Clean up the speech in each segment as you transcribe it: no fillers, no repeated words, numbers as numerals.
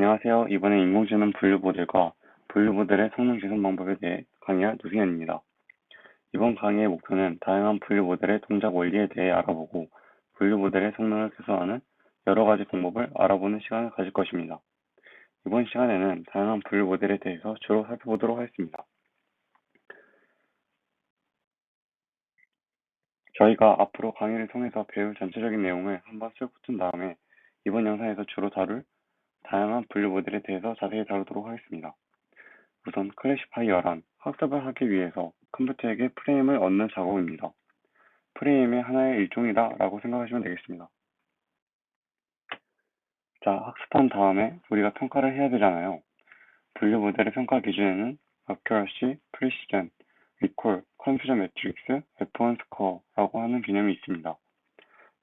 안녕하세요. 이번엔 인공지능 분류 모델과 분류 모델의 성능 개선 방법에 대해 강의할 노승현입니다. 이번 강의의 목표는 다양한 분류 모델의 동작 원리에 대해 알아보고 분류 모델의 성능을 개선하는 여러 가지 방법을 알아보는 시간을 가질 것입니다. 이번 시간에는 다양한 분류 모델에 대해서 주로 살펴보도록 하겠습니다. 저희가 앞으로 강의를 통해서 배울 전체적인 내용을 한번 쓱 훑은 다음에 이번 영상에서 주로 다룰 다양한 분류 모델에 대해서 자세히 다루도록 하겠습니다. 우선 클래시파이어란 학습을 하기 위해서 컴퓨터에게 프레임을 얻는 작업입니다. 프레임의 하나의 일종이다 라고 생각하시면 되겠습니다. 자, 학습한 다음에 우리가 평가를 해야 되잖아요. 분류 모델의 평가 기준에는 accuracy, precision, recall, confusion matrix, F1 score라고 하는 개념이 있습니다.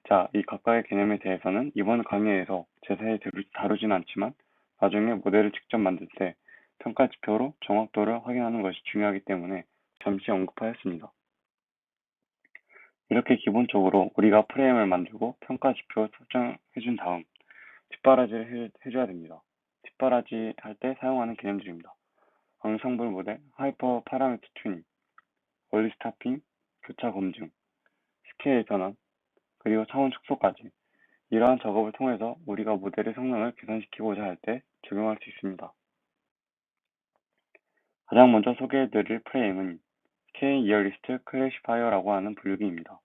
자, 이 각각의 개념에 대해서는 이번 강의에서 자세히 다루진 않지만 나중에 모델을 직접 만들 때 평가 지표로 정확도를 확인하는 것이 중요하기 때문에 잠시 언급하였습니다. 이렇게 기본적으로 우리가 프레임을 만들고 평가 지표를 설정해준 다음 뒷바라지를 해줘야 됩니다. 뒷바라지 할 때 사용하는 개념들입니다. 앙상블 모델, 하이퍼 파라미터 튜닝, 원리 스타핑, 교차 검증, 스케일 전환, 그리고 차원 축소까지 이러한 작업을 통해서 우리가 모델의 성능을 개선시키고자 할 때 적용할 수 있습니다. 가장 먼저 소개해드릴 프레임은 K-니어리스트 클래시파이어라고 하는 분류기입니다.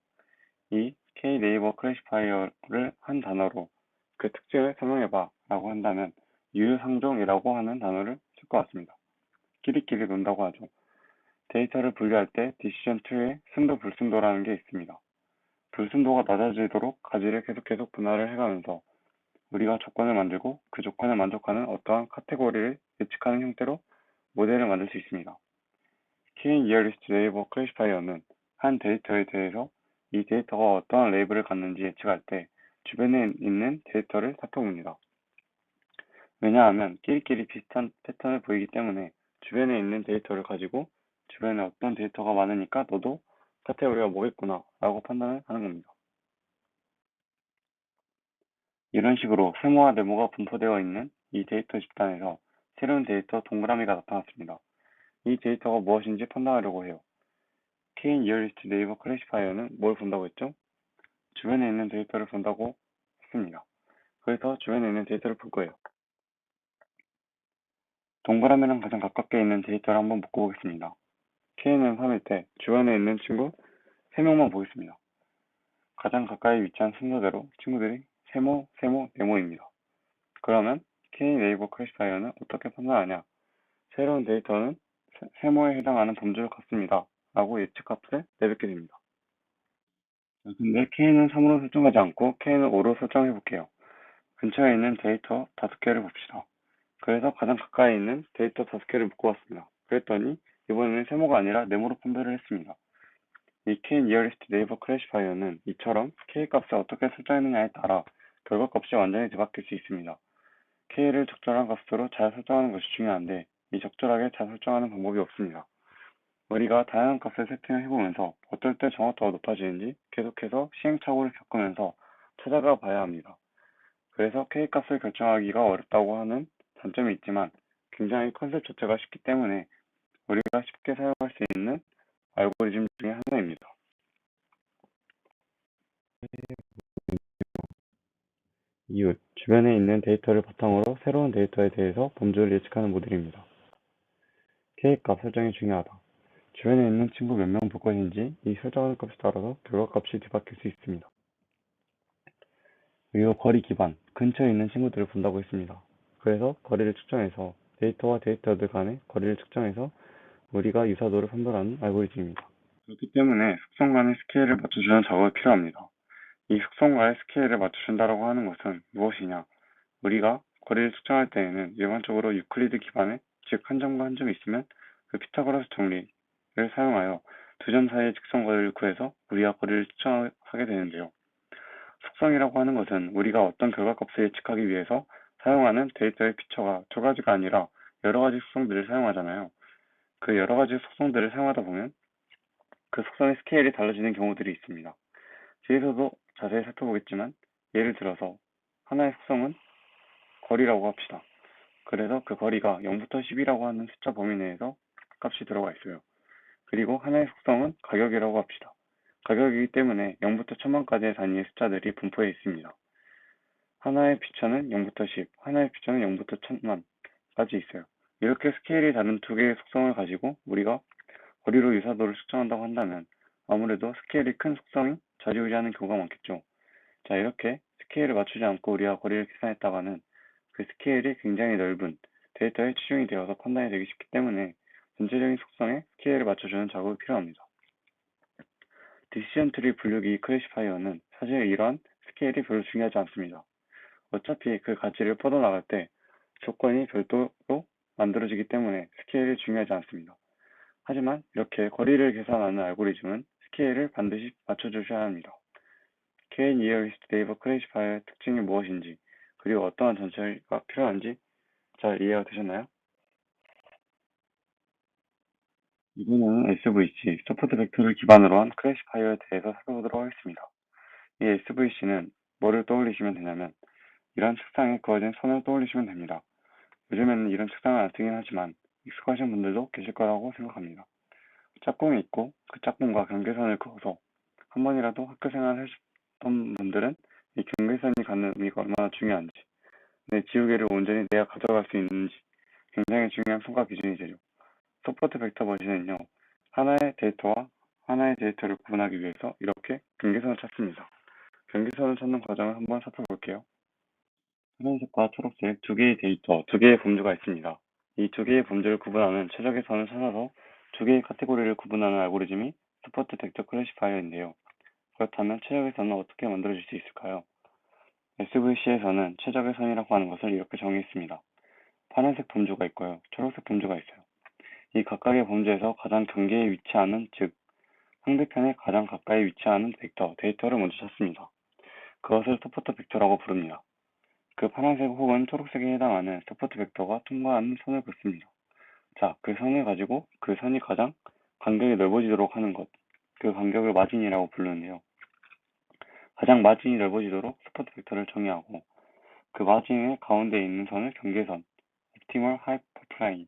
이 K-네이버 클래시파이어를 한 단어로 그 특징을 설명해봐 라고 한다면 유유상종이라고 하는 단어를 쓸 것 같습니다. 끼리끼리 논다고 하죠. 데이터를 분류할 때 디시전 트리에 순도 불순도라는 게 있습니다. 불순도가 낮아지도록 가지를 계속 분할을 해가면서 우리가 조건을 만들고 그 조건을 만족하는 어떠한 카테고리를 예측하는 형태로 모델을 만들 수 있습니다. K-니어리스트 네이버 클래시파이어는 한 데이터에 대해서 이 데이터가 어떠한 레이블을 갖는지 예측할 때 주변에 있는 데이터를 살펴봅니다. 왜냐하면 끼리끼리 비슷한 패턴을 보이기 때문에 주변에 있는 데이터를 가지고 주변에 어떤 데이터가 많으니까 너도 카테고리가 뭐겠구나 라고 판단을 하는 겁니다. 이런 식으로 세모와 네모가 분포되어 있는 이 데이터 집단에서 새로운 데이터 동그라미가 나타났습니다. 이 데이터가 무엇인지 판단하려고 해요. K-니어리스트 네이버 클래시파이어는 뭘 본다고 했죠? 주변에 있는 데이터를 본다고 했습니다. 그래서 주변에 있는 데이터를 볼 거예요. 동그라미랑 가장 가깝게 있는 데이터를 한번 묶어보겠습니다. K는 3일 때 주변에 있는 친구 3명만 보겠습니다. 가장 가까이 위치한 순서대로 친구들이 세모, 네모입니다. 그러면 K 네이버 클래시파이어는 어떻게 판단하냐? 새로운 데이터는 세모에 해당하는 범주를 갖습니다. 라고 예측값을 내뱉게 됩니다. 근데 K는 3으로 설정하지 않고 K는 5로 설정해 볼게요. 근처에 있는 데이터 5개를 봅시다. 그래서 가장 가까이 있는 데이터 5개를 묶어봤습니다. 그랬더니 이번에는 세모가 아니라 네모로 판별을 했습니다. 이 K-니어리스트 네이버 클래시파이어는 이처럼 K 값을 어떻게 설정했느냐에 따라 결과 값이 완전히 뒤바뀔 수 있습니다. K를 적절한 값으로 잘 설정하는 것이 중요한데 이 적절하게 잘 설정하는 방법이 없습니다. 우리가 다양한 값을 세팅을 해보면서 어떨 때 정확도가 높아지는지 계속해서 시행착오를 겪으면서 찾아가 봐야 합니다. 그래서 K값을 결정하기가 어렵다고 하는 단점이 있지만 굉장히 컨셉 자체가 쉽기 때문에 우리가 쉽게 사용할 수 있는 알고리즘 중에 하나입니다. 이웃, 주변에 있는 데이터를 바탕으로 새로운 데이터에 대해서 범주를 예측하는 모델입니다. K값 설정이 중요하다. 주변에 있는 친구 몇 명 볼 것인지 이 설정하는 값에 따라서 결과값이 뒤바뀔 수 있습니다. 그리고 거리 기반, 근처에 있는 친구들을 본다고 했습니다. 그래서 거리를 측정해서 데이터와 데이터들 간의 거리를 측정해서 우리가 유사도를 판별하는 알고리즘입니다. 그렇기 때문에 속성간의 스케일을 맞춰주는 작업이 필요합니다. 이 속성과의 스케일을 맞춰준다고 하는 것은 무엇이냐? 우리가 거리를 측정할 때에는 일반적으로 유클리드 기반의, 즉 한 점과 한 점이 있으면 그 피타고라스 정리를 사용하여 두 점 사이의 직선거리를 구해서 우리가 거리를 측정하게 되는데요. 속성이라고 하는 것은 우리가 어떤 결과값을 예측하기 위해서 사용하는 데이터의 피처가 두 가지가 아니라 여러 가지 속성들을 사용하잖아요. 그 여러 가지 속성들을 사용하다 보면 그 속성의 스케일이 달라지는 경우들이 있습니다. 뒤에서도 자세히 살펴보겠지만 예를 들어서 하나의 속성은 거리라고 합시다. 그래서 그 거리가 0부터 10이라고 하는 숫자 범위 내에서 값이 들어가 있어요. 그리고 하나의 속성은 가격이라고 합시다. 가격이기 때문에 0부터 1000만까지의 단위의 숫자들이 분포해 있습니다. 하나의 피처는 0부터 10, 하나의 피처는 0부터 1000만까지 있어요. 이렇게 스케일이 다른 두 개의 속성을 가지고 우리가 거리로 유사도를 측정한다고 한다면 아무래도 스케일이 큰 속성이 좌지우지하는 경우가 많겠죠. 자, 이렇게 스케일을 맞추지 않고 우리가 거리를 계산했다가는 그 스케일이 굉장히 넓은 데이터에 치중이 되어서 판단이 되기 쉽기 때문에 전체적인 속성에 스케일을 맞춰주는 작업이 필요합니다. 디시전 트리 분류기 클래시파이어는 사실 이러한 스케일이 별로 중요하지 않습니다. 어차피 그 가치를 뻗어나갈 때 조건이 별도로 만들어지기 때문에 스케일이 중요하지 않습니다. 하지만 이렇게 거리를 계산하는 알고리즘은 스케일을 반드시 맞춰주셔야 합니다. K-Nearest Neighbor Classifier의 특징이 무엇인지, 그리고 어떠한 전체가 필요한지 잘 이해가 되셨나요? 이번에는 SVC, 서포트 벡터를 기반으로 한 클래시파이어에 대해서 살펴보도록 하겠습니다. 이 SVC는 뭐를 떠올리시면 되냐면 이런 책상에 그어진 선을 떠올리시면 됩니다. 요즘에는 이런 책상을 안 쓰긴 하지만 익숙하신 분들도 계실 거라고 생각합니다. 짝꿍이 있고 그 짝꿍과 경계선을 그어서 한 번이라도 학교 생활을 하셨던 분들은 이 경계선이 갖는 의미가 얼마나 중요한지, 내 지우개를 온전히 내가 가져갈 수 있는지 굉장히 중요한 평가 기준이 되죠. 서포트 벡터 버전은요, 하나의 데이터를 구분하기 위해서 이렇게 경계선을 찾습니다. 경계선을 찾는 과정을 한번 살펴볼게요. 파란색과 초록색 두 개의 데이터, 두 개의 범주가 있습니다. 이 두 개의 범주를 구분하는 최적의 선을 찾아서 두 개의 카테고리를 구분하는 알고리즘이 서포트 벡터 클래시파이어인데요. 그렇다면 최적의 선은 어떻게 만들어질 수 있을까요? SVC에서는 최적의 선이라고 하는 것을 이렇게 정의했습니다. 파란색 범주가 있고요. 초록색 범주가 있어요. 이 각각의 범주에서 가장 경계에 위치하는, 즉 상대편에 가장 가까이 위치하는 데이터를 먼저 찾습니다. 그것을 서포트 벡터라고 부릅니다. 그 파란색 혹은 초록색에 해당하는 서포트 벡터가 통과하는 선을 긋습니다. 자, 그 선을 가지고 그 선이 가장 간격이 넓어지도록 하는 것, 그 간격을 마진이라고 부르는데요. 가장 마진이 넓어지도록 서포트 벡터를 정의하고 그 마진의 가운데 있는 선을 경계선, 옵티멀 하이퍼플라인,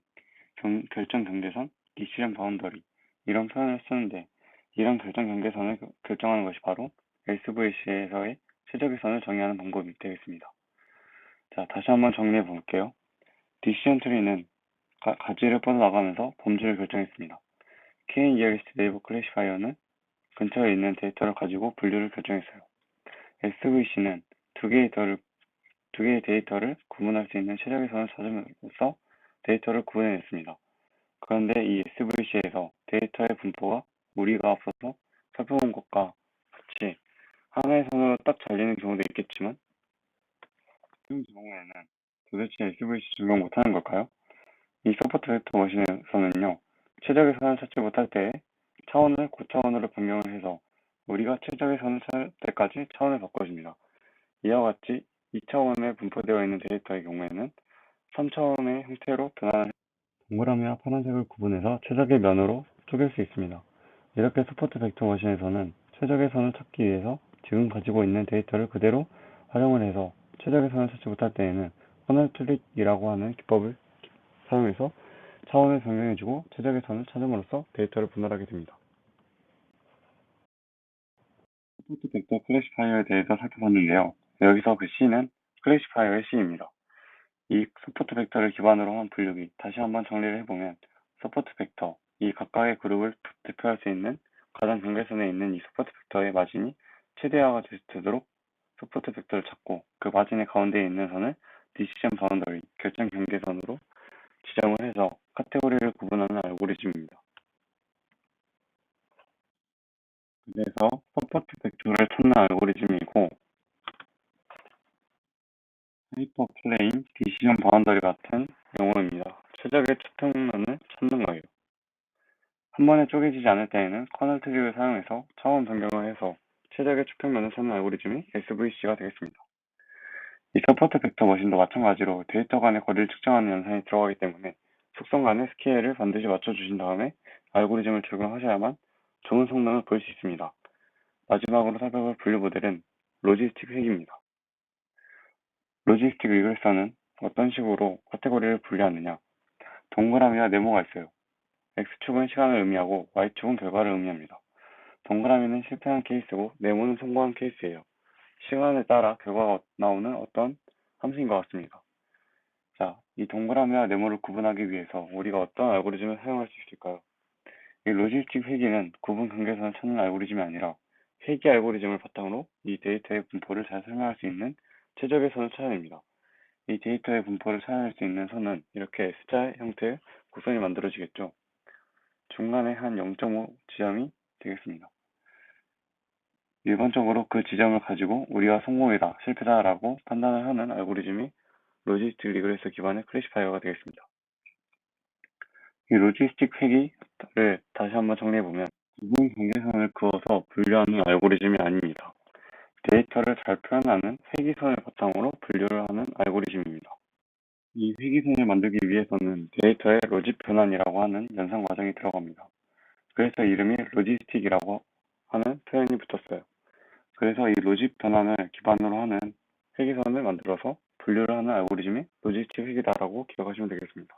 결정 경계선, 디시전 바운더리 이런 표현을 쓰는데 이런 결정 경계선을 결정하는 것이 바로 SVC에서의 최적의 선을 정의하는 방법이 되겠습니다. 자, 다시 한번 정리해 볼게요. 디시전 트리는 가지를 뻗어나가면서 범주를 결정했습니다. K-Nearest Neighbor Classifier는 근처에 있는 데이터를 가지고 분류를 결정했어요. SVC는 두 개의 데이터를 구분할 수 있는 최적의 선을 찾음으로써 데이터를 구분해냈습니다. 그런데 이 SVC에서 데이터의 분포가 우리가 앞서서 살펴본 것과 같이 하나의 선으로 딱 잘리는 경우도 있겠지만 이런 경우에는 도대체 SVC 적용 못하는 걸까요? 이 서포트 벡터 머신에서는요, 최적의 선을 찾지 못할 때에 차원을 고차원으로 변경을 해서 우리가 최적의 선을 찾을 때까지 차원을 바꿔줍니다. 이와 같이 2차원에 분포되어 있는 데이터의 경우에는 3차원의 형태로 변환을 동그라미와 파란색을 구분해서 최적의 면으로 쪼갤 수 있습니다. 이렇게 서포트 벡터 머신에서는 최적의 선을 찾기 위해서 지금 가지고 있는 데이터를 그대로 활용을 해서 최적의 선을 찾지 못할 때에는 커널 트릭이라고 하는 기법을 사용해서 차원을 변경해주고 최적의 선을 찾음으로써 데이터를 분할하게 됩니다. 서포트 벡터 클래시파이어에 대해서 살펴봤는데요. 여기서 그 C는 클래시파이어의 C입니다. 이 서포트 벡터를 기반으로 한 분류기, 다시 한번 정리를 해보면 서포트 벡터, 이 각각의 그룹을 대표할 수 있는 가장 경계선에 있는 이 서포트 벡터의 마진이 최대화가 되도록 서포트 벡터를 찾고 그 마진의 가운데에 있는 선을 디시전 바운더리, 결정 경계선으로 지정을 해서 카테고리를 구분하는 알고리즘입니다. 그래서 서포트 벡터를 찾는 알고리즘이고 하이퍼플레인, 디시전 바운더리 같은 경우입니다. 최적의 투표면을 찾는 거예요. 한 번에 쪼개지지 않을 때에는 커널 트릭을 사용해서 차원 변경을 해서 최적의 추평면을 찾는 알고리즘이 SVC가 되겠습니다. 이 서포트 벡터 머신도 마찬가지로 데이터 간의 거리를 측정하는 연산이 들어가기 때문에 속성 간의 스케일을 반드시 맞춰주신 다음에 알고리즘을 적용하셔야만 좋은 성능을 볼 수 있습니다. 마지막으로 살펴볼 분류 모델은 로지스틱 회계입니다. 로지스틱 리그레서는 어떤 식으로 카테고리를 분류하느냐. 동그라미와 네모가 있어요. X축은 시간을 의미하고 Y축은 결과를 의미합니다. 동그라미는 실패한 케이스고 네모는 성공한 케이스예요. 시간에 따라 결과가 나오는 어떤 함수인 것 같습니다. 자, 이 동그라미와 네모를 구분하기 위해서 우리가 어떤 알고리즘을 사용할 수 있을까요? 이 로지스틱 회귀는 구분 관계선을 찾는 알고리즘이 아니라 회귀 알고리즘을 바탕으로 이 데이터의 분포를 잘 설명할 수 있는 최적의 선을 찾아냅니다. 이 데이터의 분포를 찾아낼 수 있는 선은 이렇게 S자 형태의 곡선이 만들어지겠죠. 중간에 한 0.5 지점이 되겠습니다. 일반적으로 그 지점을 가지고 우리가 성공이다, 실패다라고 판단을 하는 알고리즘이 로지스틱 리그레스 기반의 클래시파이어가 되겠습니다. 이 로지스틱 회귀를 다시 한번 정리해보면 구분 경계선을 그어서 분류하는 알고리즘이 아닙니다. 데이터를 잘 표현하는 회귀선을 바탕으로 분류를 하는 알고리즘입니다. 이 회귀선을 만들기 위해서는 데이터의 로직 변환이라고 하는 연산 과정이 들어갑니다. 그래서 이름이 로지스틱이라고 하는 표현이 붙었어요. 그래서 이 로직 변환을 기반으로 하는 회귀선을 만들어서 분류를 하는 알고리즘이 로지스틱 회귀다라고 기억하시면 되겠습니다.